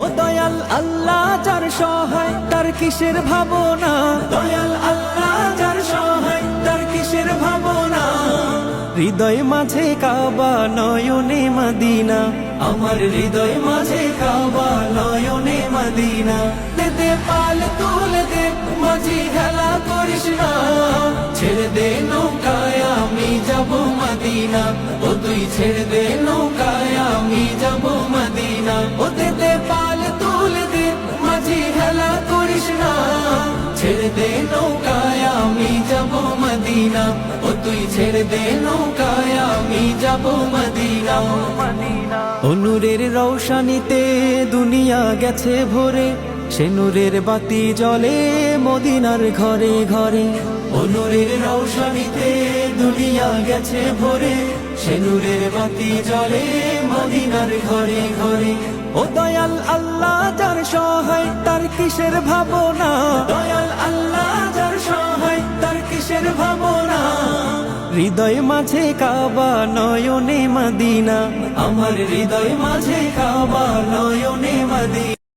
ও দয়াল আল্লাহ যার সহায় তার কিসের ভাবনা, দয়াল আল্লাহ যার সহায় তার কিসের ভাবনা। হৃদয় মাঝে কাবা নয়নে মদিনা, আমার হৃদয় মাঝে কাবা নয়নে মদিনা। দে পাল তুলে দে মাঝি হেলা করিস না, ছেড়ে দে নৌকায় আমি যাব মদিনা। ও তুই ছেড়ে দে নৌকায় আমি যাব মদিনা। ও দে পাল তুলে দে মাঝি হেলা করিস না, ছেড়ে দে নৌকায় আমি যাব মদিনা। ও তুই ছেড়ে দে নৌকায় আমি যাব মদিনা। ও নূরের রৌশানিতে দুনিয়া গেছে ভরে, সে নূরের বাতি জ্বলে মদিনার ঘরে ঘরে। ও নূরের রৌশানিতে দুনিয়া গেছে ভরে, সে নূরের বাতি জ্বলে মদিনার ঘরে ঘরে। ও দয়াল আল্লাহ যার সহায় তার কিসের ভাবনা, দয়াল আল্লাহ যার সহায় তার কিসের ভাবনা। হৃদয় মাঝে কাবা নয়নে মদিনা, আমার হৃদয় মাঝে কাবা নয়নে মদিনা।